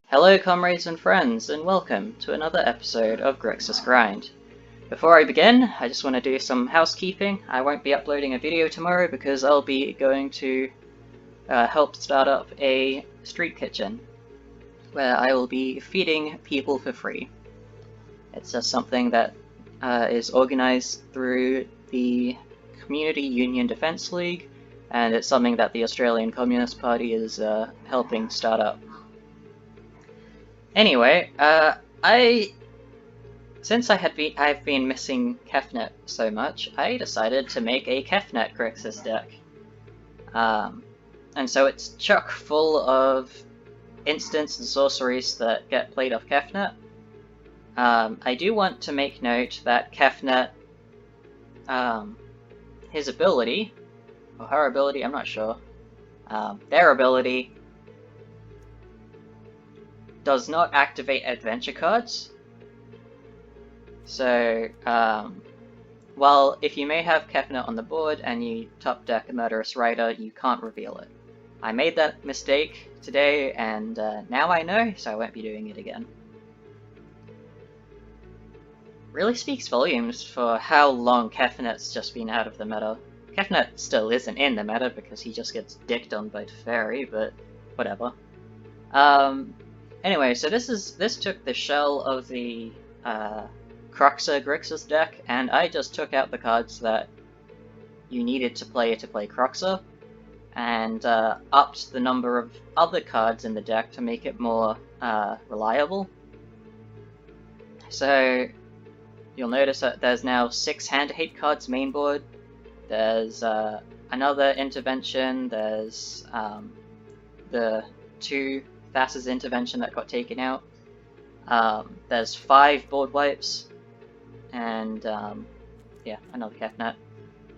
Hello comrades and friends, and welcome to another episode of Grixis Grind. Before I begin, I just want to do some housekeeping. I won't be uploading a video tomorrow because I'll be going to help start up a street kitchen where I will be feeding people for free. It's just something that is organized through the Community Union Defence League, and it's something that the Australian Communist Party is helping start up. Anyway, since I've been missing Kefnet so much, I decided to make a Kefnet Grixis deck. And so it's chock full of instants and sorceries that get played off Kefnet. I do want to make note that Kefnet, his ability, or her ability, I'm not sure, their ability does not activate adventure cards. So, while if you may have Kefnet on the board and you top deck a Murderous Rider, you can't reveal it. I made that mistake today, and now I know, so I won't be doing it again. Really speaks volumes for how long Kefnet's just been out of the meta. Kefnet still isn't in the meta because he just gets dicked on by Teferi, but whatever. Anyway, so this took the shell of the Cruxer Grixis deck, and I just took out the cards that you needed to play Cruxer, and upped the number of other cards in the deck to make it more reliable. So you'll notice that there's now 6 hand-to-hate cards main board. There's another intervention. There's the 2 Thassa's intervention that got taken out. There's 5 board wipes, and yeah, another Kefnet.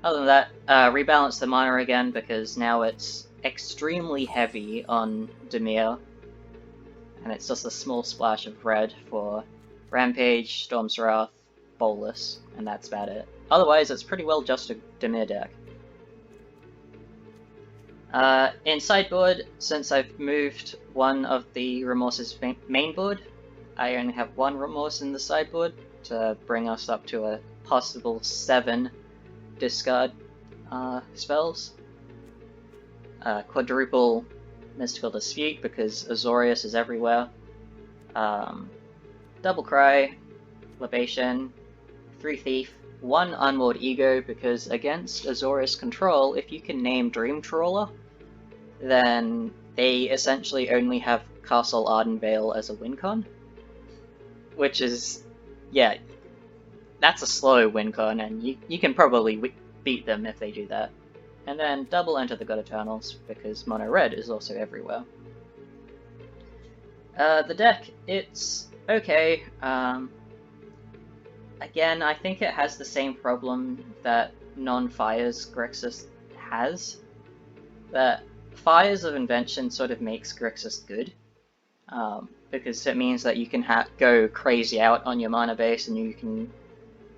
Other than that, rebalance the mana again because now it's extremely heavy on Dimir, and it's just a small splash of red for Rampage, Storm's Wrath, Bolas, and that's about it. Otherwise, it's pretty well just a Dimir deck. In sideboard, since I've moved one of the Remorse's main board, I only have 1 Remorse in the sideboard to bring us up to a possible 7 discard spells. Quadruple Mystical Dispute because Azorius is everywhere. Double Cry, Libation, 3 Thief, 1 Unmoored Ego because against Azorius control, if you can name Dream Trawler, then they essentially only have Castle Ardenvale as a win con. Which is, yeah, that's a slow win con, and you can probably beat them if they do that. And then double enter the God-Eternals, because Mono Red is also everywhere. The deck, it's okay. Again, I think it has the same problem that non-Fires Grixis has. That Fires of Invention sort of makes Grixis good. Because it means that you can go crazy out on your mana base and you can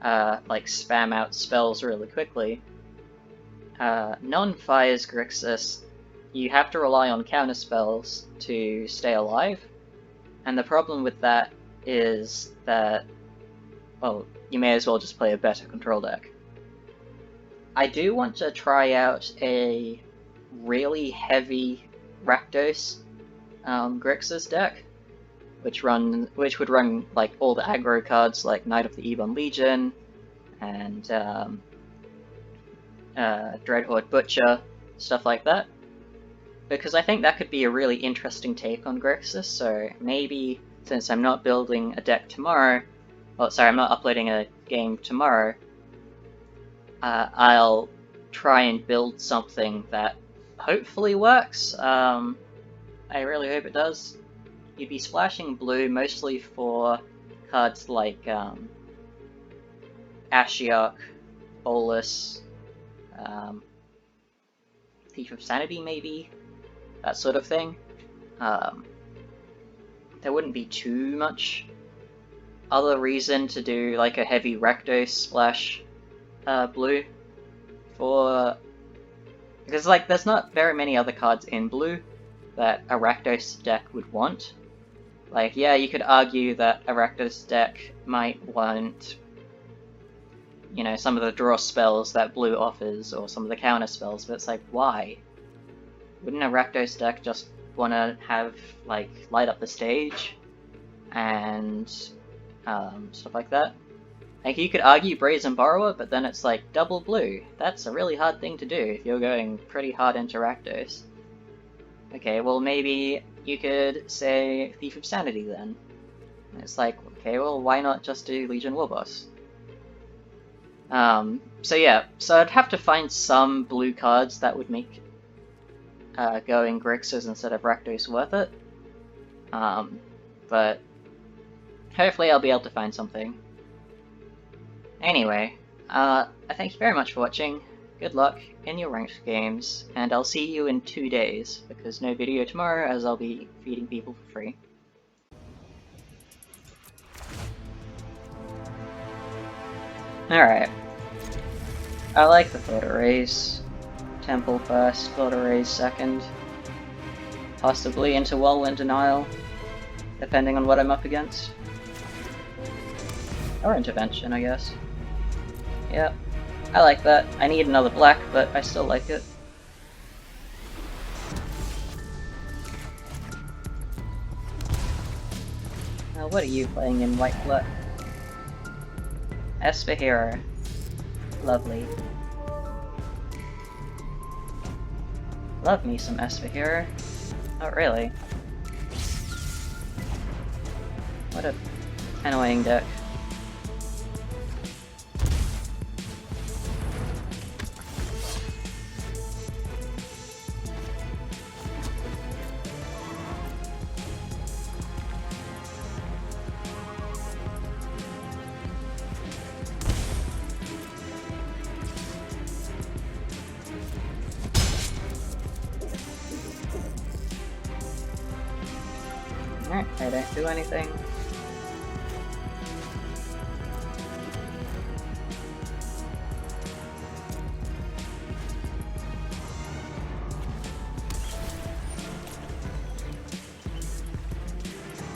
like spam out spells really quickly. Non-Fires Grixis, you have to rely on counter spells to stay alive, and the problem with that is that, well, you may as well just play a better control deck. I do want to try out a really heavy Rakdos Grixis deck, which would run like all the aggro cards like Knight of the Ebon Legion and Dreadhorde Butcher, stuff like that. Because I think that could be a really interesting take on Grixis, so maybe since I'm not building a deck tomorrow, well, sorry, I'm not uploading a game tomorrow, I'll try and build something that hopefully works. I really hope it does. You'd be splashing blue mostly for cards like Ashiok, Bolas, Thief of Sanity maybe, that sort of thing. There wouldn't be too much other reason to do like a heavy Rakdos splash blue for, because like there's not very many other cards in blue that a Rakdos deck would want. Like, yeah, you could argue that a Rakdos deck might want, you know, some of the draw spells that blue offers, or some of the counter spells, but it's like, why? Wouldn't a Rakdos deck just want to have, like, light up the stage, and stuff like that? Like, you could argue Brazen Borrower, but then it's like, double blue. That's a really hard thing to do if you're going pretty hard into Rakdos. Okay, well maybe you could say Thief of Sanity then. And it's like, okay, well why not just do Legion Warboss? So yeah, so I'd have to find some blue cards that would make going Grixis instead of Rakdos worth it. But hopefully I'll be able to find something. Anyway, I thank you very much for watching. Good luck in your ranked games, and I'll see you in 2 days, because no video tomorrow as I'll be feeding people for free. Alright. I like the Thought Erasure. Temple first, Thought Erasure second. Possibly into Whirlwind Denial, depending on what I'm up against. Or Intervention, I guess. Yep. I like that. I need another black, but I still like it. Now, what are you playing in white black? Esper Hero. Lovely. Love me some Esper Hero. Not really. What a annoying deck. Alright, I don't do anything.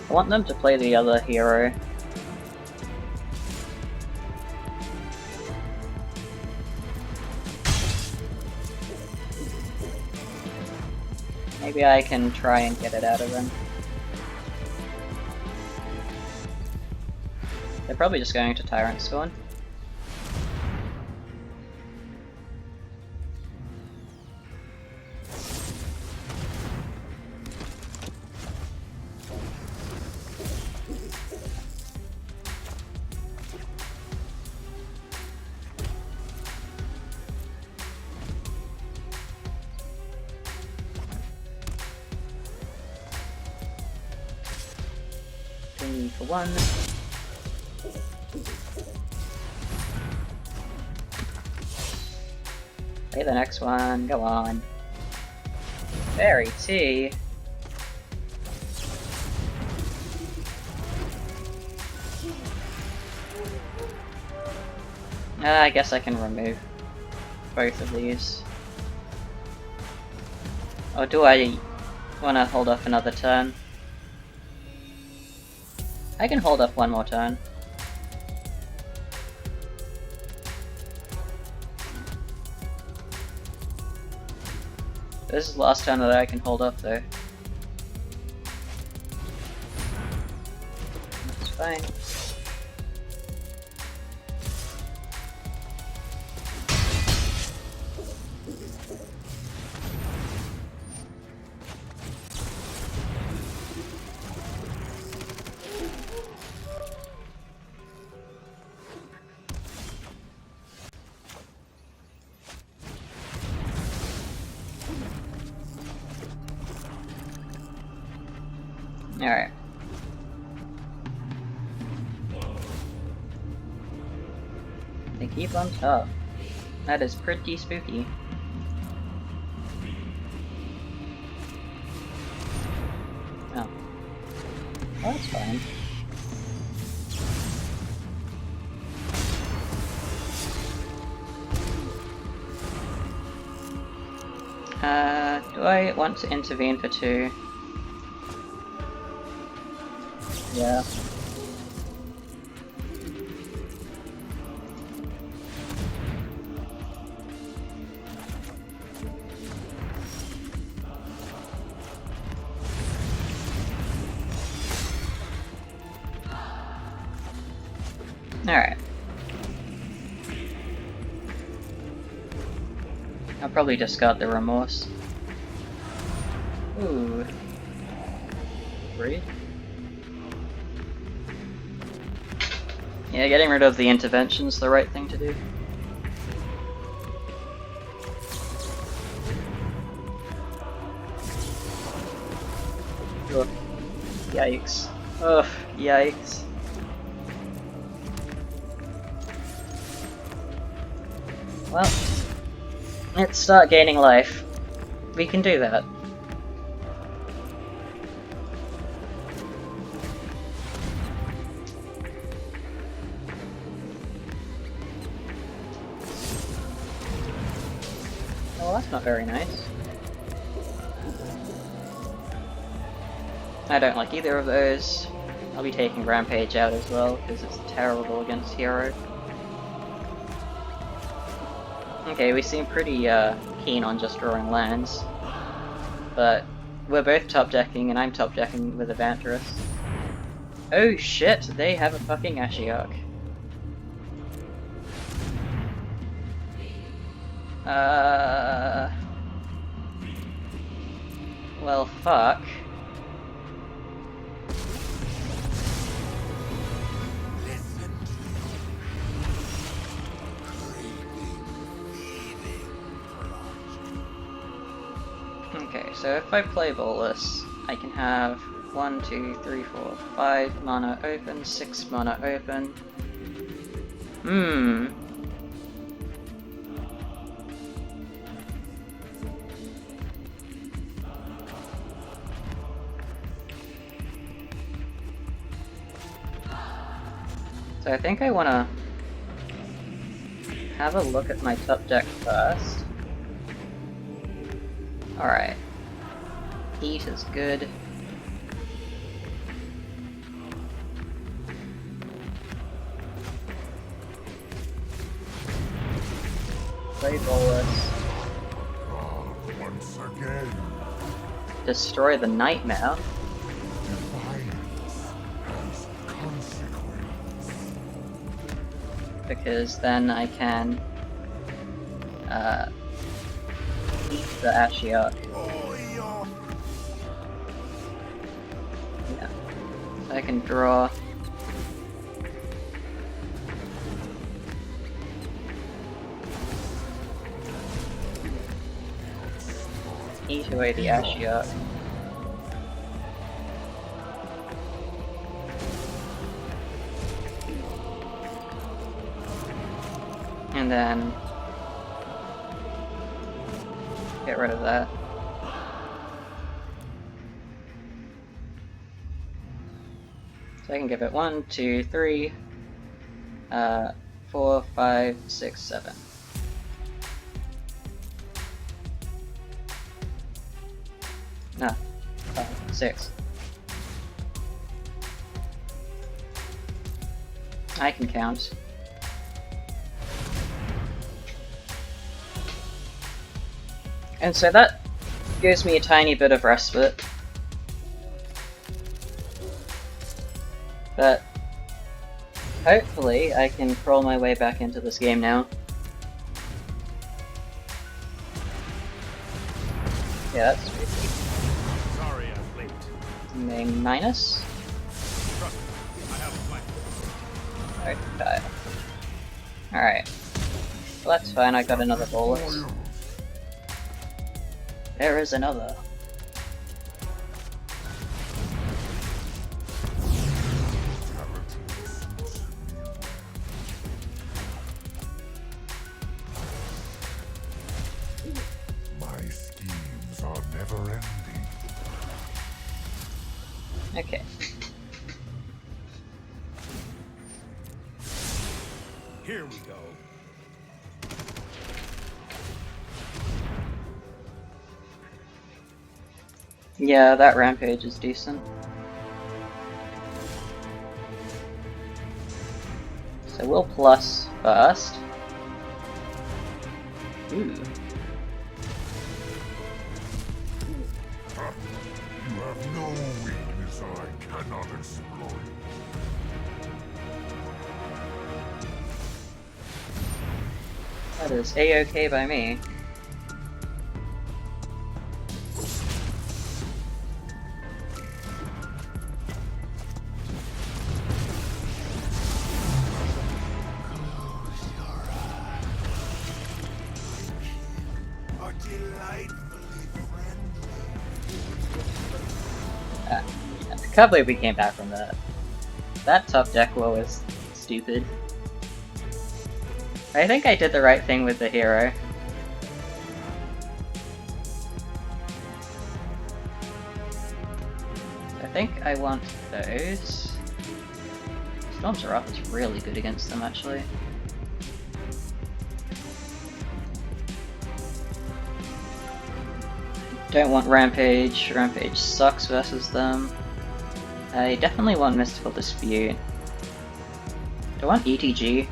I want them to play the other hero. Maybe I can try and get it out of them. They're probably just going to Tyrant Scorn. For one. Play the next one, go on. Fairy Tea. I guess I can remove both of these. Or do I want to hold off another turn? I can hold off one more turn. This is the last turn that I can hold off though. That's fine. Alright. They keep on top. That is pretty spooky. Oh. Well, that's fine. Do I want to intervene for 2? Yeah. Alright. I'll probably discard the Remorse. Ooh. Breathe. Yeah, getting rid of the intervention's the right thing to do. Ugh. Yikes. Ugh, yikes. Well, let's start gaining life. We can do that. Oh, that's not very nice. I don't like either of those. I'll be taking Rampage out as well, because it's terrible against Hero. Okay, we seem pretty keen on just drawing lands, but we're both top decking, and I'm top decking with a Vantress. Oh shit, they have a fucking Ashiok. Well, fuck. Okay, so if I play Bolas, I can have 1, 2, 3, 4, 5 mana open, 6 mana open. So I think I want to have a look at my top deck first. Alright. Heat is good. Play Bolas. Once again. Destroy the Nightmare. Because then I can eat the Ashiok. Yeah. So I can draw. Eat away the Ashiok. And then get rid of that. So I can give it 1, 2, 3, 4, 5, 6, 7. No, 5, 6. I can count. And so that gives me a tiny bit of respite. But hopefully I can crawl my way back into this game now. Yeah, that's pretty deep. Sorry I'm late. Main minus. Trust me, I have a plan. Okay. Alright. Well, that's fine, I got another Bolas. There is another. My schemes are never ending. Okay. Here we go. Yeah, that Rampage is decent. I will plus first. Ooh. You have no weakness I cannot exploit. That is A-OK by me. I can't believe we came back from that. That top deck wall was stupid. I think I did the right thing with the hero. I think I want those. Storm's Wrath is really good against them, actually. Don't want Rampage. Rampage sucks versus them. I definitely want Mystical Dispute. Do I want ETG?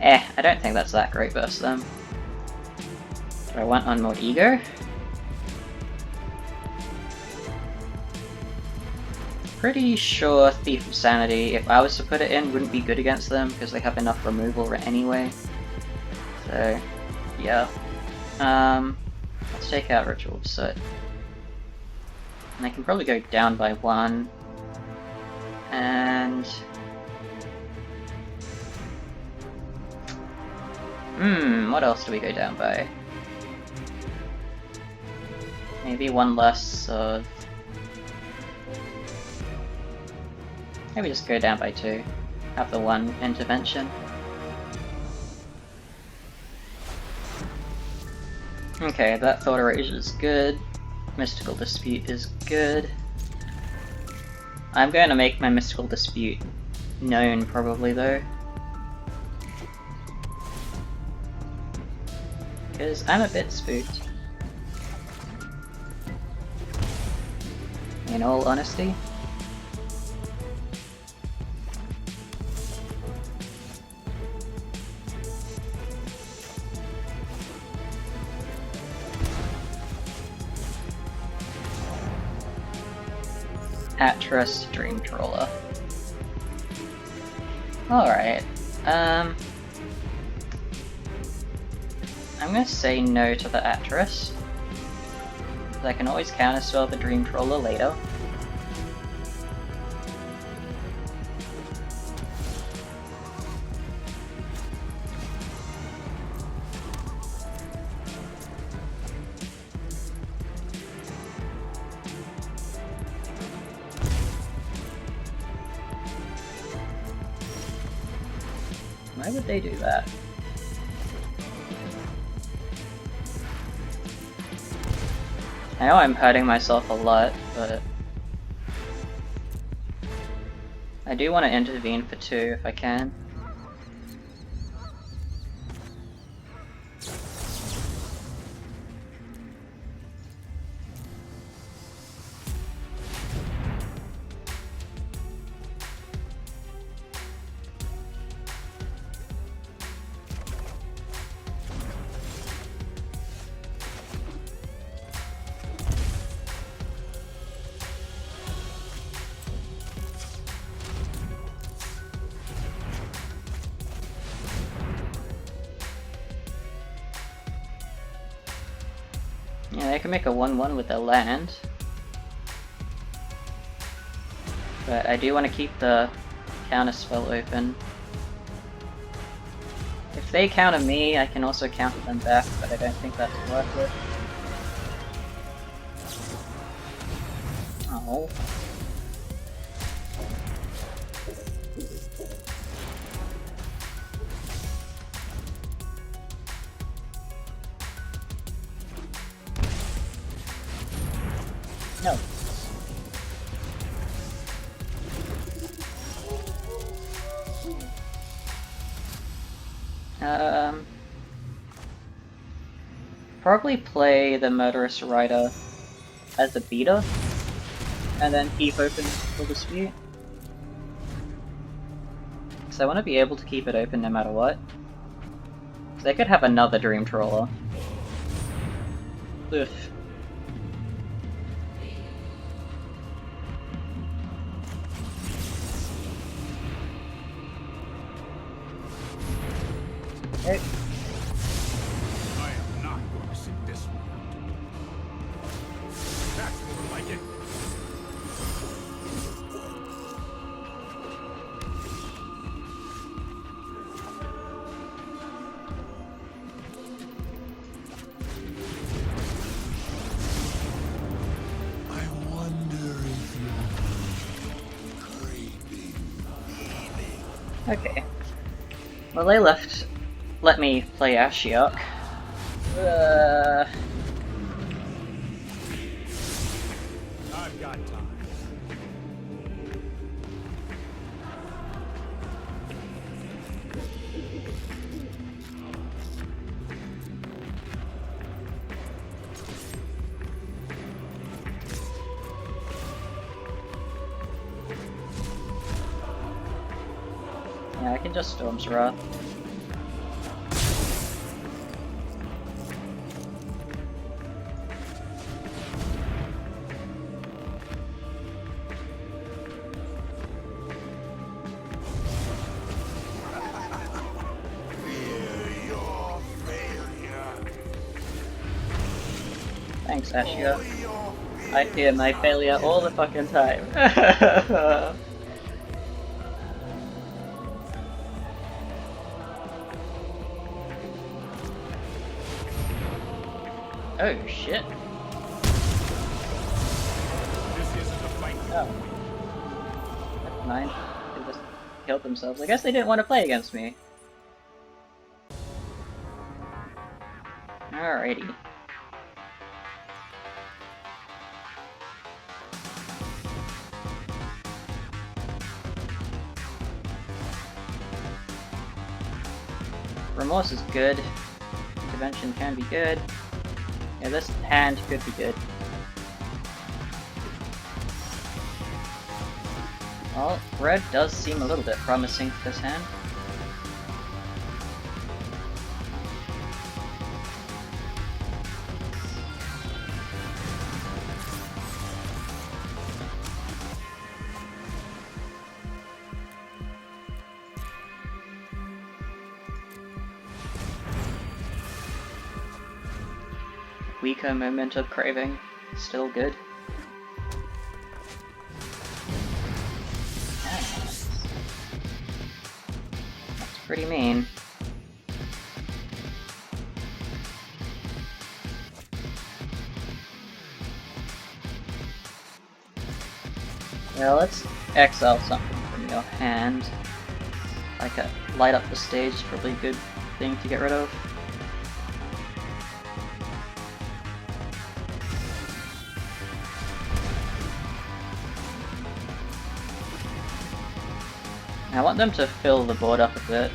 I don't think that's that great versus them. Do I want Unmoored Ego? Pretty sure Thief of Sanity, if I was to put it in, wouldn't be good against them because they have enough removal anyway. So, yeah. Let's take out Ritual of Soot. And I can probably go down by 1. And... what else do we go down by? Maybe 1 less of... Maybe just go down by 2. Have the 1 intervention. Okay, that Thought Erasure is good. Mystical Dispute is good. I'm going to make my Mystical Dispute known probably though. Because I'm a bit spooked. In all honesty. Atris Dream Trawler. Alright. I'm gonna say no to the Atris. I can always counterspell the Dream Trawler later. Why would they do that? I know I'm hurting myself a lot, but I do want to intervene for 2 if I can. Yeah, they can make a 1-1 with their land. But I do want to keep the counter spell open. If they counter me, I can also counter them back, but I don't think that's worth it. Oh. No. Probably play the Murderous Rider as a beater, and then keep open for Dispute. I want to be able to keep it open no matter what. So they could have another Dream Trawler. Ugh. Hey. I am not going to sit this one out. That's more like it. I wonder if you're craving meaning. Okay. Well, they let me play Ashiok. I've got time. Yeah, I can just Storm's Wrath. Fear your failure. Thanks, Ashiok. For your I fear my failure all the fucking time. Oh shit. This isn't a fight. Oh. Never mind. They just killed themselves. I guess they didn't want to play against me. Alrighty. Remorse is good. Intervention can be good. Yeah, this hand could be good. Well, red does seem a little bit promising for this hand. Weaker moment of craving, still good. That's pretty mean. Yeah, let's exile something from your hand. Like a light up the stage is probably a good thing to get rid of. I want them to fill the board up a bit.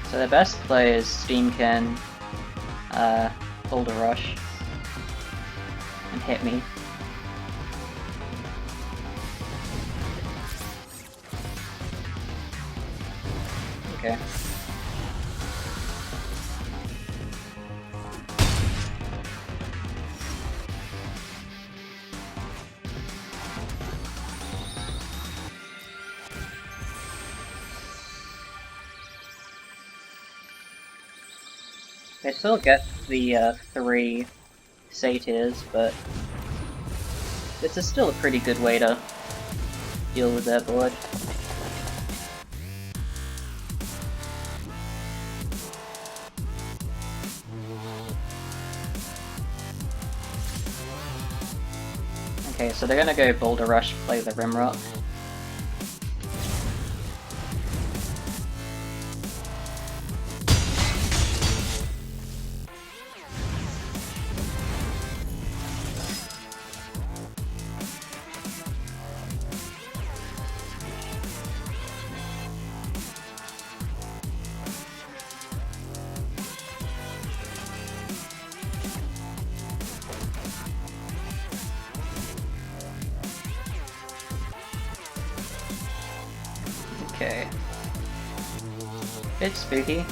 So their best play is Steamkin, Boulder Rush, and hit me. Okay. They still get the 3 satyrs, but this is still a pretty good way to deal with their board. Okay, so they're gonna go Boulder Rush, play the Rimrock. Okay. Bit spooky.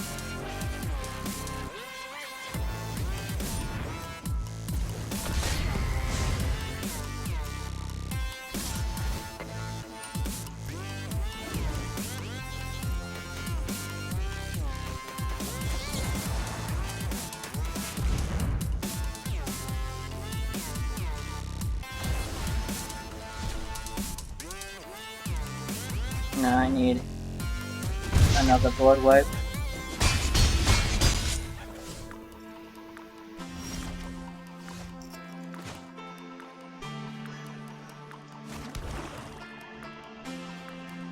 No, I need another board wipe.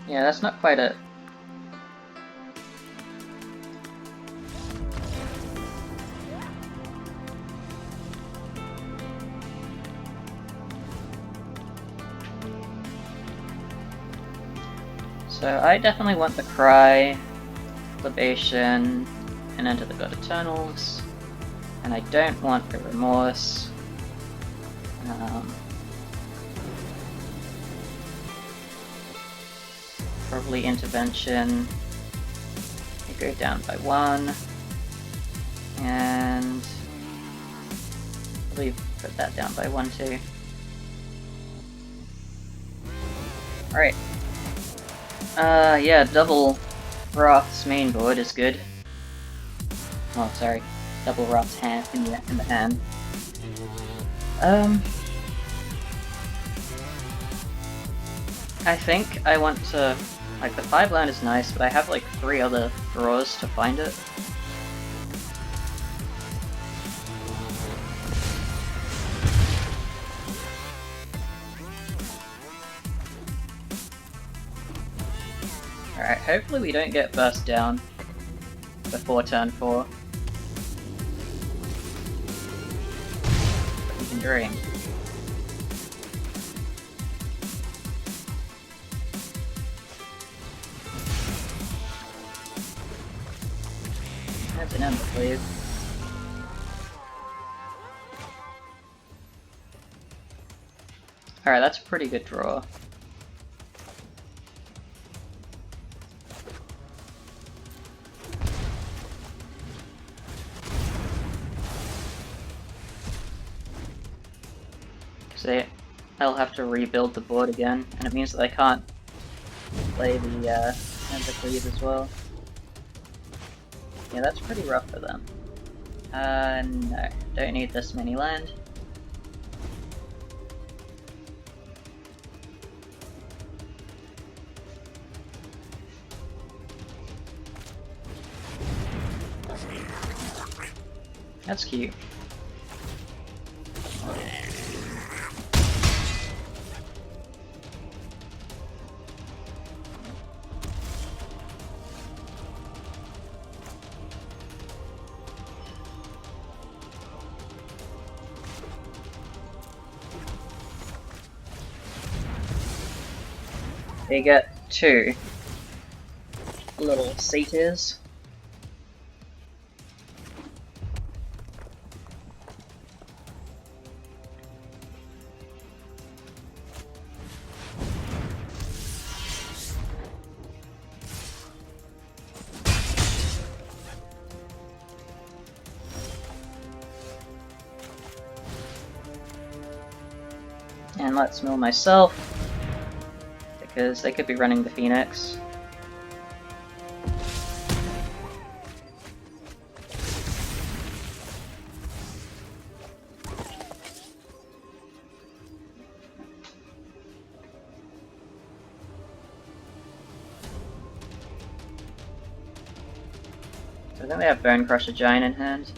Yeah, that's not quite it. So I definitely want the Cry, Libation, and Enter the God-Eternals, and I don't want the Remorse. Probably Intervention. You go down by 1, and probably put that down by 1 too. Alright. Yeah, double Wrath's main board is good. Oh, sorry. Double Wrath's hand in the hand. I think I want to... Like, the 5 land is nice, but I have like 3 other draws to find it. Alright, hopefully we don't get burst down before turn 4. But we can dream. That's an Ember Cleave. Alright, that's a pretty good draw. I'll have to rebuild the board again, and it means that I can't play the Ember Cleave as well. Yeah, that's pretty rough for them. No, don't need this many land. That's cute. You get 2 little C-tiers. And let's mill myself, because they could be running the Phoenix. So I think they have Bone Crusher Giant in hand.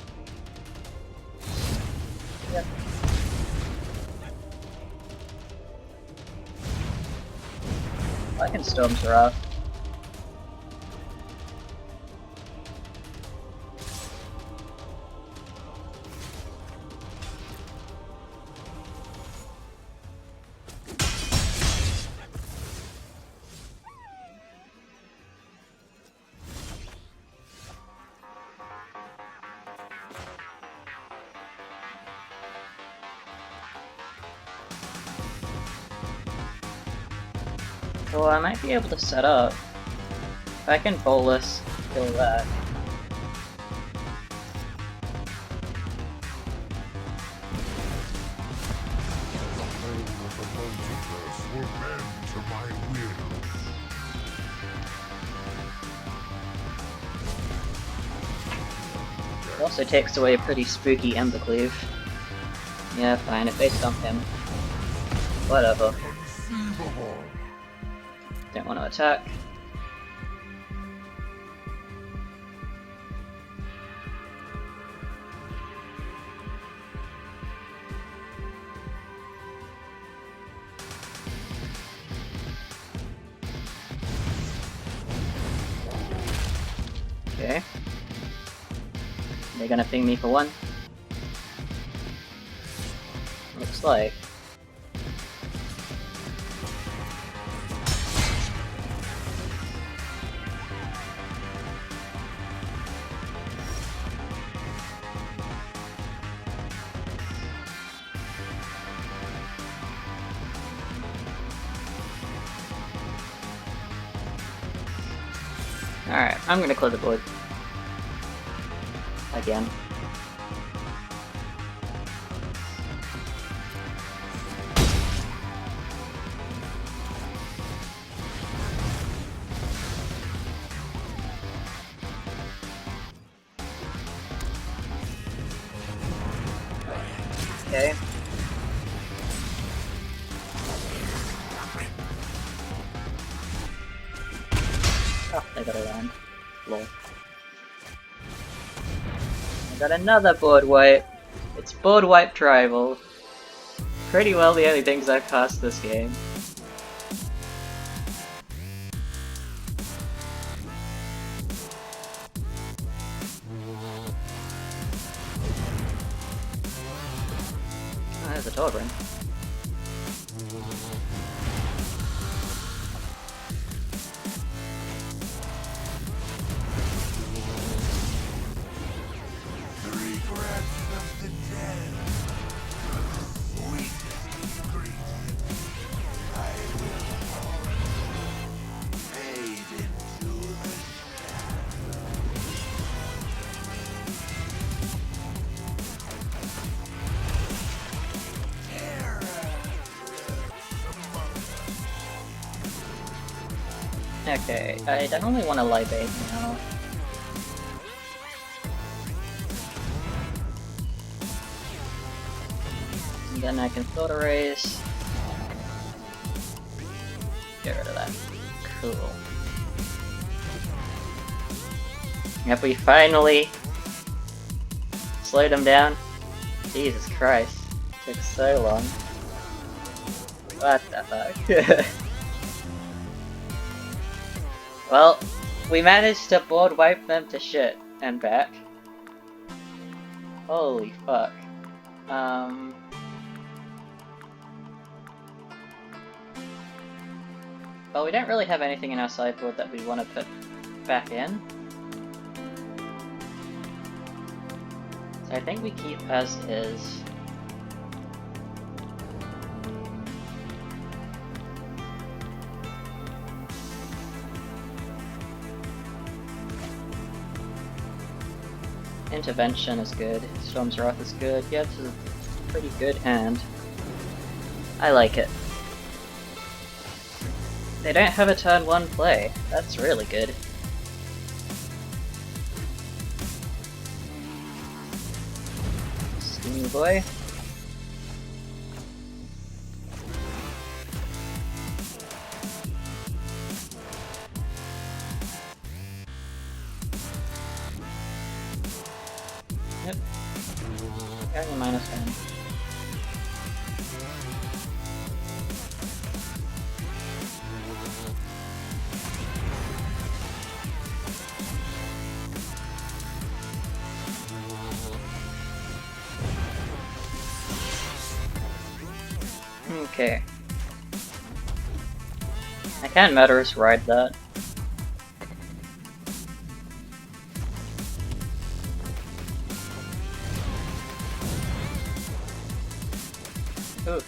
Yep. I can Storm's Wrath. So I might be able to set up If I can Bolas, kill that. It also takes away a pretty spooky Embercleave. Yeah, fine, if they stump him. Whatever. Don't want to attack. Okay. They're gonna ping me for one. Looks like. Alright, I'm gonna clear the board. Again. Okay. Oh, I got around. Lol. I got another board wipe. It's board wipe tribal. Pretty well the only things I've cast this game. Oh, there's a Torbrand. Okay, I definitely want to libate now. And then I can Thought Erase. Get rid of that. Cool. Have we finally slowed him down? Jesus Christ. It took so long. What the fuck? Well, we managed to board wipe them to shit and back. Holy fuck. Well, we don't really have anything in our sideboard that we want to put back in. So I think we keep as is. Intervention is good, Storm's Wrath is good, yeah, this is a pretty good hand. I like it. They don't have a turn 1 play, that's really good. Steamy boy. Yep. Got a -1. Okay. I can't Murderous Ride that. Ooh.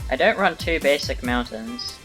I don't run 2 basic mountains.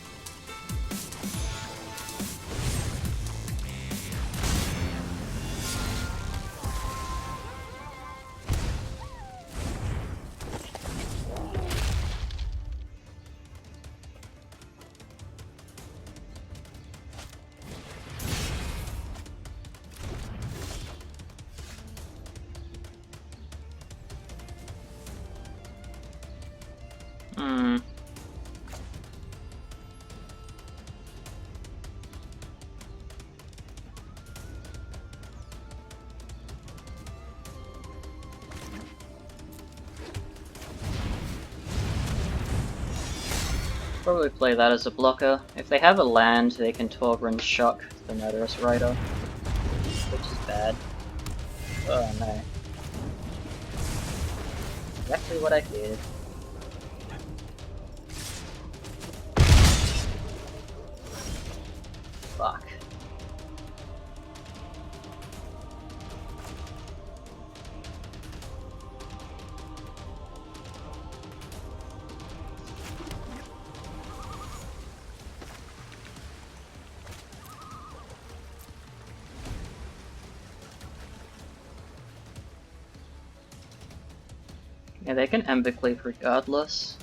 probably play that as a blocker. If they have a land, they can Torrent Shock the Murderous Rider, which is bad. Oh no. Exactly what I feared. Fuck. Yeah, they can Ember Cleave regardless.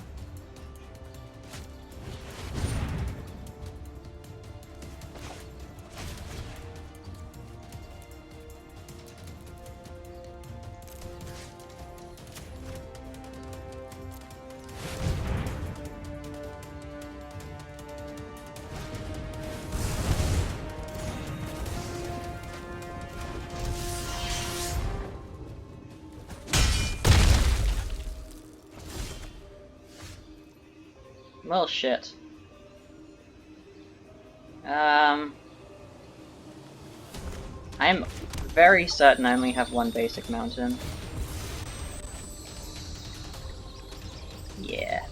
Well, shit. I'm very certain I only have one basic mountain. Yeah.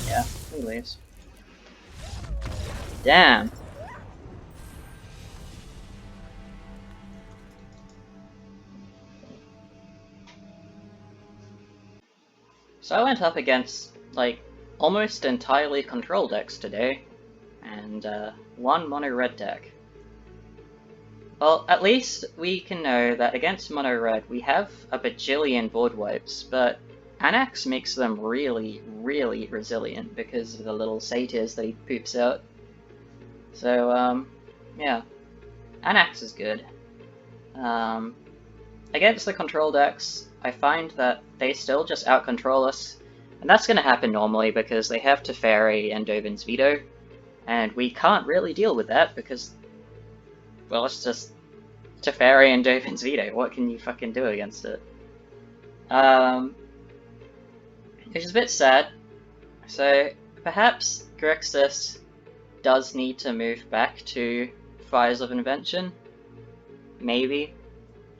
Yeah, he leaves. Damn. So I went up against, like, almost entirely control decks today, and one mono red deck. Well, at least we can know that against mono red we have a bajillion board wipes, but Anax makes them really, really resilient because of the little satyrs that he poops out. So, yeah. Anax is good. Against the control decks, I find that they still just out-control us, and that's going to happen normally because they have Teferi and Dovin's Veto, and we can't really deal with that because, well, it's just Teferi and Dovin's Veto. What can you fucking do against it? Which is a bit sad. So perhaps Grixis does need to move back to Fires of Invention, maybe,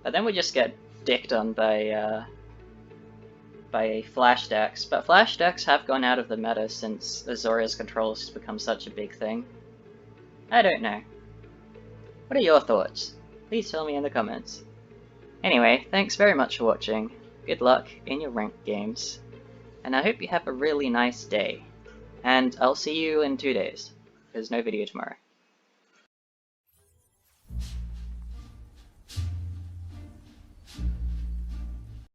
but then we just get dicked on by flash decks. But flash decks have gone out of the meta since Azorius Control has become such a big thing. I don't know. What are your thoughts? Please tell me in the comments. Anyway, thanks very much for watching. Good luck in your ranked games, and I hope you have a really nice day. And I'll see you in 2 days. There's no video tomorrow.